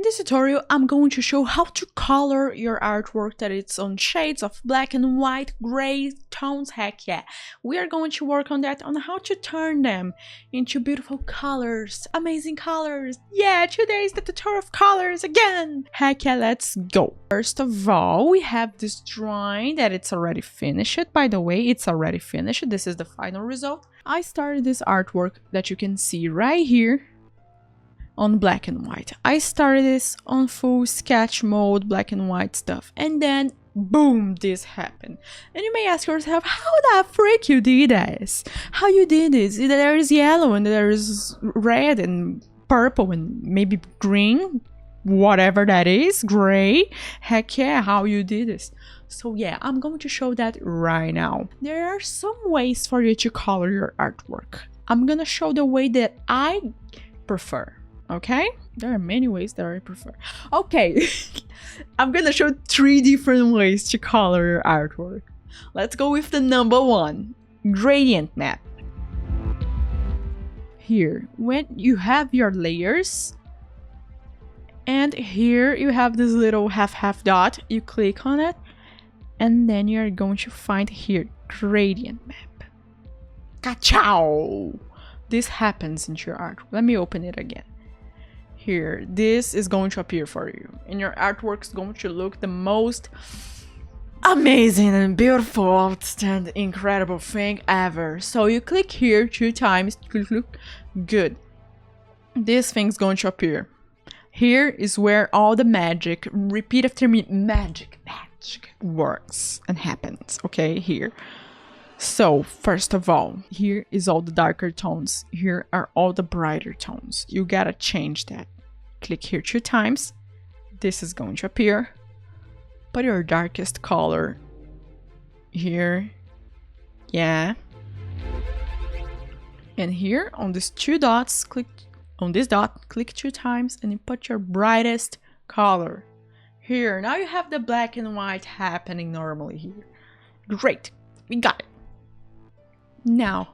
this tutorial, I'm going to show how to color your artwork that it's on shades of black and white, gray tones. Heck yeah. We are going to work on that, on how to turn them into beautiful colors, amazing colors. Yeah, today is the tutorial of colors again. Heck yeah, let's go. First of all, we have this drawing that it's already finished. By the way, it's already finished. This is the final result. I started this artwork that you can see right here on black and white. I started this on full sketch mode, black and white stuff, and then boom, this happened. And you may ask yourself, how the frick you did this? How you did this? There is yellow and there is red and purple and maybe green, whatever that is, gray. Heck yeah, how you did this? So yeah, I'm going to show that right now. There are some ways for you to color your artwork. I'm gonna show the way that I prefer. Okay, there are many ways that I prefer. Okay, I'm gonna show 3 different ways to color your artwork. Let's go with the number 1, gradient map. Here, when you have your layers, and here you have this little half dot, you click on it, and then you're going to find here, gradient map. Ka-chow! This happens into your art. Let me open it again. Here, this is going to appear for you, and your artwork is going to look the most amazing and beautiful, outstanding, incredible thing ever. So you click here 2 times, click, good. This thing's going to appear. Here is where all the magic, repeat after me, magic works and happens, okay, here. So, first of all, here is all the darker tones. Here are all the brighter tones. You gotta change that. Click here 2 times. This is going to appear. Put your darkest color here. Yeah. And here on these 2 dots, click on this dot, click 2 times, and you put your brightest color. Here, now you have the black and white happening normally here. Great, we got it. Now,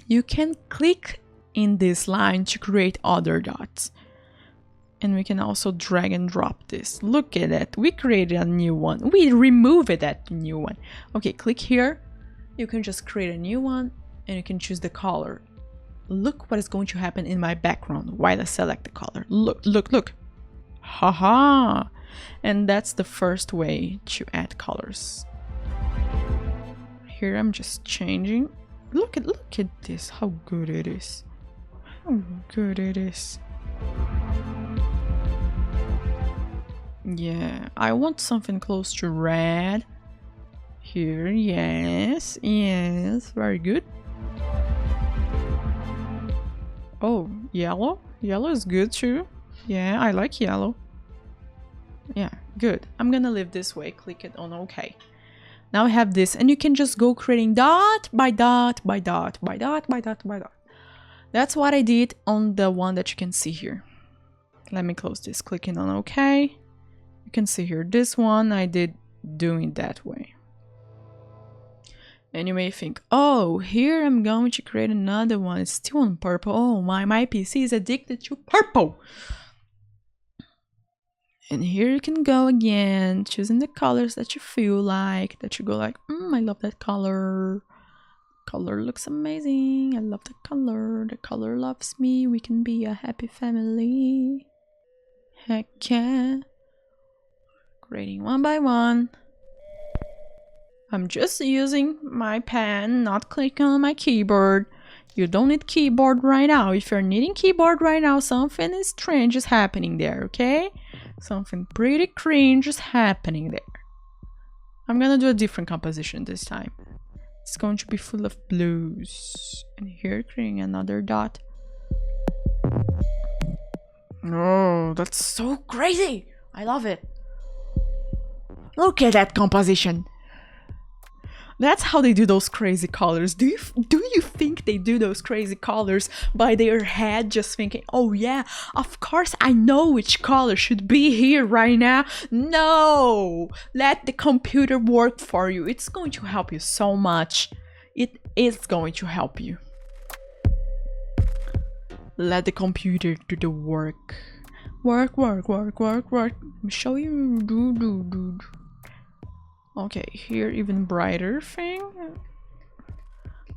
you can click in this line to create other dots. And we can also drag and drop this. Look at it. We created a new one. We removed that new one. Okay, click here. You can just create a new one and you can choose the color. Look what is going to happen in my background while I select the color. Look. Haha. And that's the first way to add colors. Here I'm just changing. Look at this, how good it is. How good it is. Yeah, I want something close to red. Here, yes, very good. Oh, yellow? Yellow is good too. Yeah, I like yellow. Yeah, good. I'm gonna leave this way, click it on OK. Now I have this, and you can just go creating dot by dot by dot by dot by dot by dot. That's what I did on the one that you can see here. Let me close this, clicking on OK. You can see here, this one I did doing that way. And you may think, oh, here I'm going to create another one. It's still on purple. Oh, my PC is addicted to purple. And here you can go again, choosing the colors that you feel like, that you go like, I love that color. Color looks amazing. I love the color. The color loves me. We can be a happy family. Heck yeah. Creating one by one. I'm just using my pen, not clicking on my keyboard. You don't need keyboard right now. If you're needing keyboard right now, something strange is happening there, okay? Something pretty cringe is happening there. I'm gonna do a different composition this time. It's going to be full of blues. And here, creating another dot. Oh, that's so crazy! I love it. Look at that composition. That's how they do those crazy colors. Do you think they do those crazy colors by their head, just thinking, oh yeah, of course I know which color should be here right now? No! Let the computer work for you. It's going to help you so much. It is going to help you. Let the computer do the work. Work. Let me show you. Okay, here even brighter thing.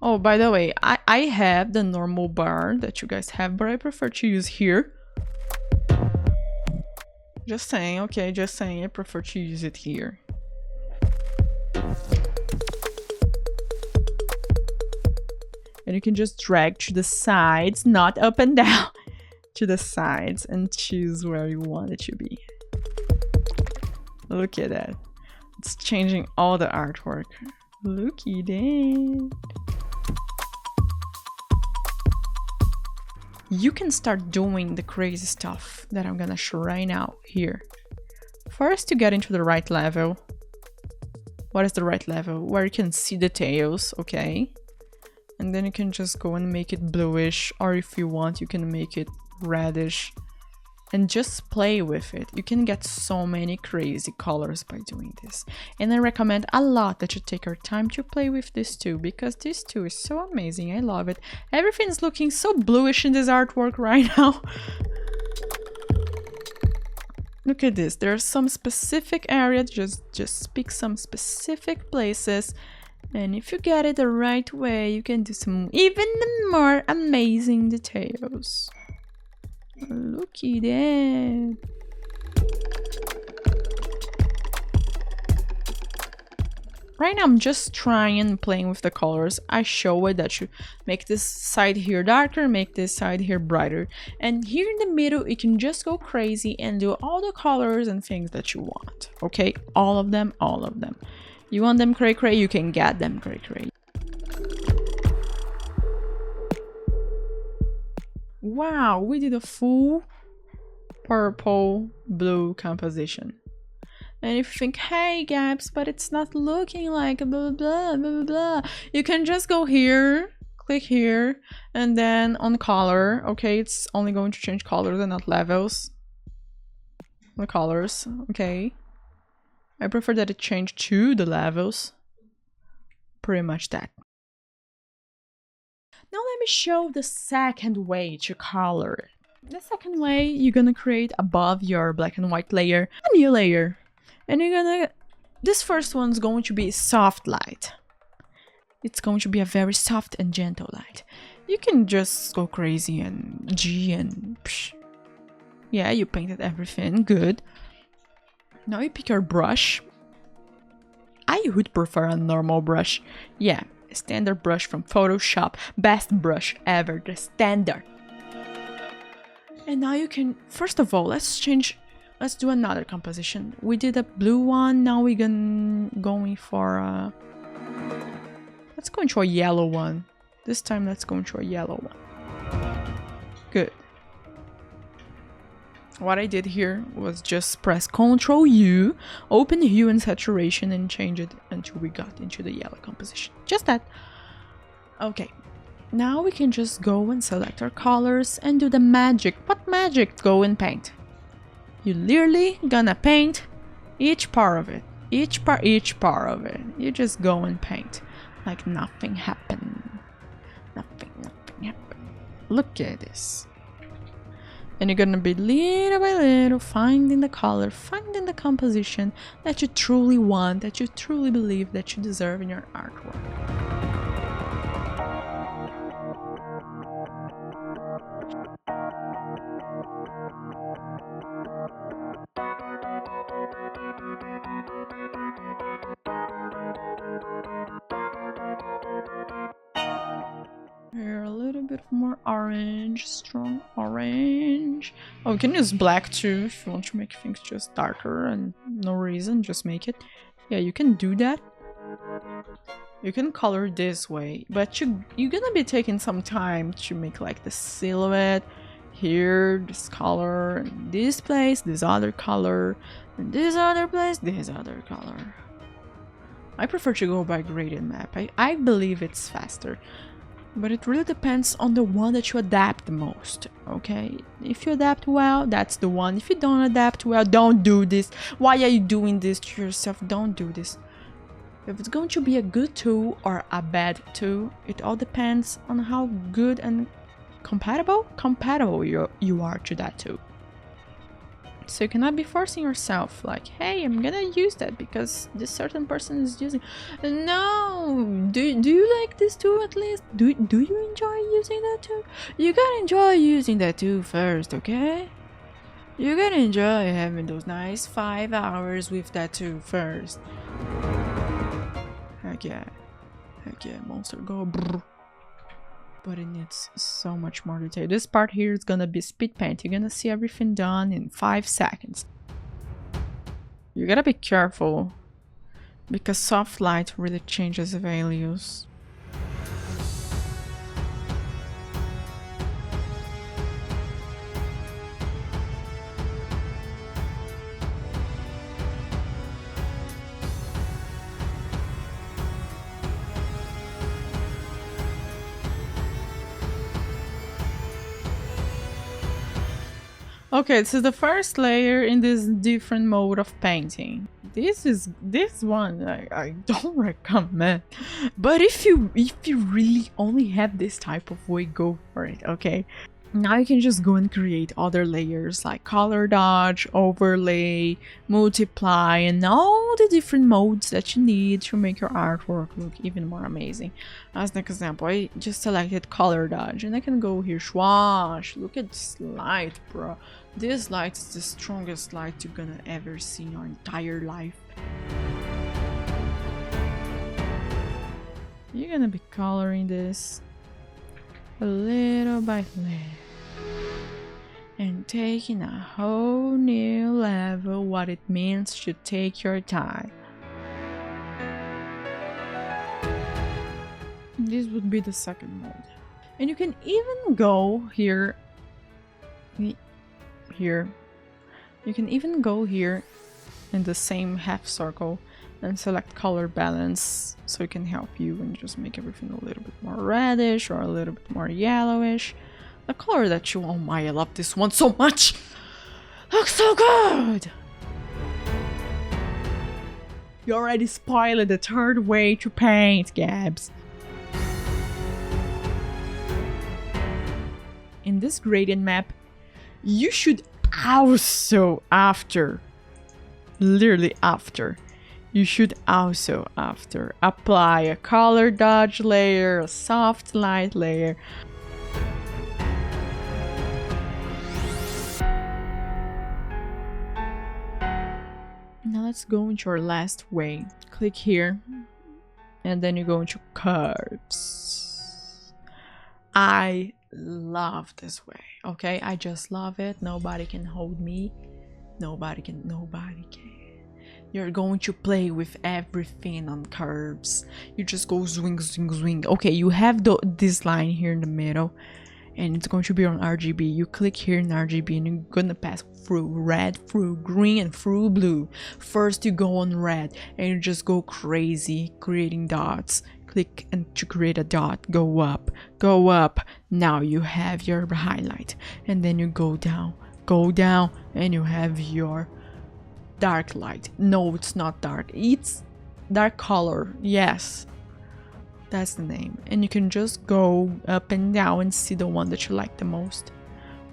Oh, by the way, I have the normal bar that you guys have, but I prefer to use here. Just saying, okay, just saying, I prefer to use it here. And you can just drag to the sides, not up and down, to the sides, and choose where you want it to be. Look at that. It's changing all the artwork. Look at that. You can start doing the crazy stuff that I'm gonna show right now here. First, to get into the right level. What is the right level? Where you can see details, okay? And then you can just go and make it bluish, or if you want, you can make it reddish. And just play with it. You can get so many crazy colors by doing this. And I recommend a lot that you take your time to play with this too, because this too is so amazing. I love it. Everything's looking so bluish in this artwork right now. Look at this. There's some specific areas, just pick some specific places. And if you get it the right way, you can do some even more amazing details. Look at that. Right now I'm just trying and playing with the colors. I show it that you make this side here darker, make this side here brighter. And here in the middle, you can just go crazy and do all the colors and things that you want. Okay, all of them. You want them cray, you can get them cray. Wow, we did a full purple blue composition. And if you think, hey Gabs, but it's not looking like blah blah blah, you can just go here, click here, and then on color. Okay, it's only going to change colors and not levels. The colors, okay. I prefer that it change to the levels. Pretty much that. Now let me show the second way to color. The second way, you're gonna create above your black and white layer a new layer. And you're gonna... This first one's going to be soft light. It's going to be a very soft and gentle light. You can just go crazy and G and psh. Yeah, you painted everything, good. Now you pick your brush. I would prefer a normal brush. Yeah. Standard brush from Photoshop, best brush ever, the standard. And now you can, first of all, let's do another composition. We did a blue one, now we're going for let's go into a yellow one. This time let's go into a yellow one. Good. What I did here was just press Ctrl U, open hue and saturation, and change it until we got into the yellow composition. Just that. Okay. Now we can just go and select our colors and do the magic. What magic? Go and paint. You literally gonna paint each part of it. Each part of it. You just go and paint like nothing happened. Nothing happened. Look at this. And you're gonna be little by little finding the color, finding the composition that you truly want, that you truly believe that you deserve in your artwork. Here, a little bit more orange, strong orange. Oh, you can use black too if you want to make things just darker and no reason, just make it. Yeah, you can do that. You can color this way, but you're gonna be taking some time to make like the silhouette here, this color, and this place, this other color, and this other place, this other color. I prefer to go by graded map. I believe it's faster. But it really depends on the one that you adapt the most, okay? If you adapt well, that's the one. If you don't adapt well, don't do this. Why are you doing this to yourself? Don't do this. If it's going to be a good tool or a bad tool, it all depends on how good and compatible you are to that tool. So you cannot be forcing yourself like, hey, I'm gonna use that because this certain person is using. No, do you like this too? At least do you enjoy using that too? You gotta enjoy using that too first, okay? You gotta enjoy having those nice 5 hours with that too first. Heck yeah, monster go brrr. But it needs so much more detail. This part here is gonna be speed paint. You're gonna see everything done in 5 seconds. You gotta be careful because soft light really changes the values. Okay, this is the first layer in this different mode of painting. This one I don't recommend. But if you really only have this type of way, go for it, okay? Now you can just go and create other layers like color dodge, overlay, multiply, and all the different modes that you need to make your artwork look even more amazing. As an example, I just selected color dodge and I can go here, swash. Look at this light, bro. This light is the strongest light you're gonna ever see in your entire life. You're gonna be coloring this a little by little and taking a whole new level what it means to take your time. This would be the second mode. And you can even go here. You can even go here in the same half circle and select color balance so it can help you and just make everything a little bit more reddish or a little bit more yellowish. The color that you, oh my, I love this one so much! Looks so good! You already spoiled the third way to paint, Gabs. In this gradient map, you should also you should also apply a color dodge layer, a soft light layer. Now let's go into our last way. Click here and then you go into curves. I love this way, okay? I just love it. Nobody can hold me. Nobody can. You're going to play with everything on curves. You just go swing, swing, swing. Okay, you have this line here in the middle and it's going to be on RGB. You click here in RGB and you're gonna pass through red, through green, and through blue. First you go on red and you just go crazy creating dots. Click and to create a dot, go up. Now you have your highlight and then you go down and you have your dark light. No, it's not dark, it's dark color. Yes, that's the name. And you can just go up and down and see the one that you like the most.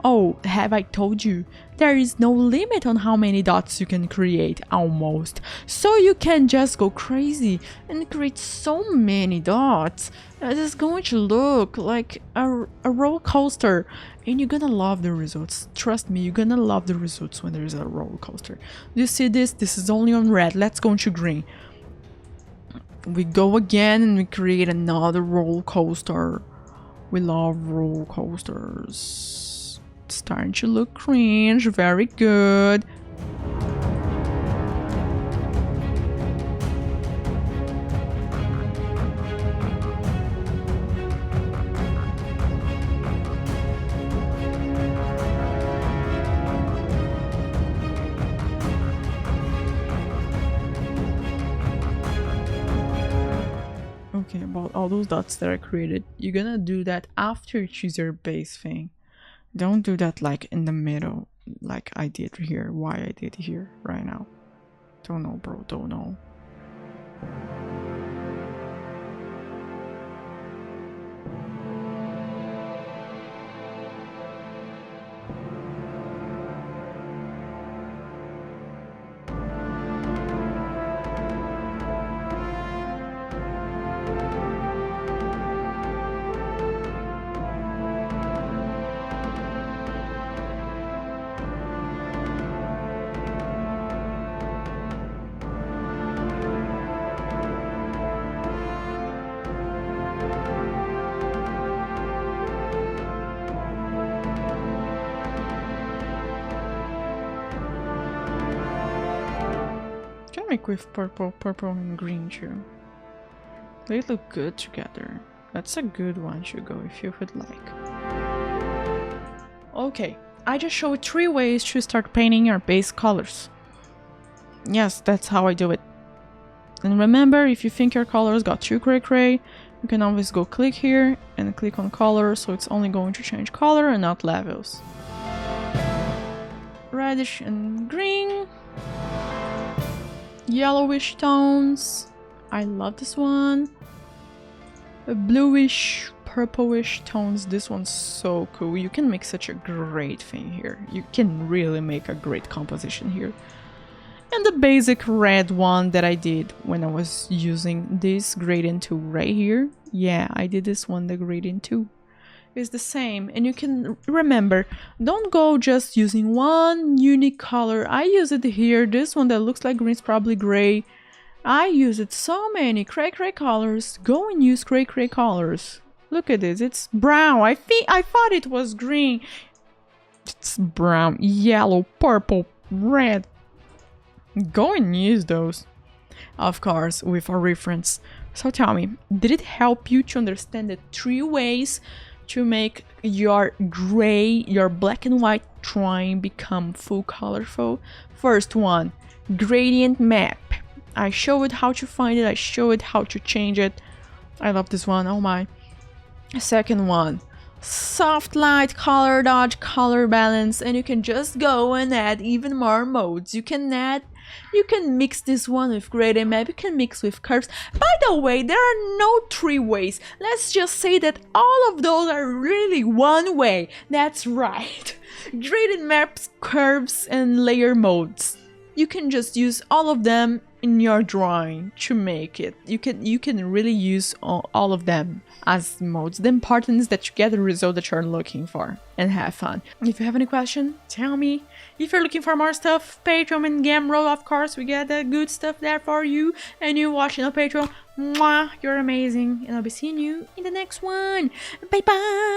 Oh, have I told you? There is no limit on how many dots you can create, almost. So you can just go crazy and create so many dots. It is going to look like a roller coaster. And you're gonna love the results. Trust me, you're gonna love the results when there's a roller coaster. Do you see this? This is only on red. Let's go into green. We go again and we create another roller coaster. We love roller coasters. It's starting to look cringe. Very good. Okay, about all those dots that I created, you're gonna do that after you choose your base thing. Don't do that like in the middle, like I did here, why I did here right now. Don't know, bro, don't know. like with purple and green too. They look good together. That's a good one to go if you would like. Okay, I just showed 3 ways to start painting your base colors. Yes, that's how I do it. And remember, if you think your colors got too cray, you can always go click here and click on color, so it's only going to change color and not levels. Reddish and green. Yellowish tones. I love this one. Bluish, purplish tones. This one's so cool. You can make such a great thing here. You can really make a great composition here. And the basic red one that I did when I was using this gradient tool right here. Yeah, I did this one, the gradient tool. It's the same, and you can remember, don't go just using one unique color. I use it here. This one that looks like green is probably gray. I used so many cray colors. Go and use cray colors. Look at this, it's brown. I thought it was green. It's brown, yellow, purple, red. Go and use those, of course, with a reference. So tell me, did it help you to understand the 3 ways to make your gray, your black and white drawing become full colorful? First one, gradient map. I showed how to find it, I showed how to change it. I love this one, oh my. Second one, soft light, color dodge, color balance, and you can just go and add even more modes. You can mix this one with gradient map, you can mix with curves. By the way, there are no 3 ways. Let's just say that all of those are really one way. That's right. Gradient maps, curves, and layer modes. You can just use all of them in your drawing to make it. You can really use all of them as modes. The important is that you get the result that you're looking for and have fun. If you have any question, tell me. If you're looking for more stuff, Patreon and Gumroad, of course, we got the good stuff there for you. And you watching on Patreon, mwah, you're amazing. And I'll be seeing you in the next one. Bye bye.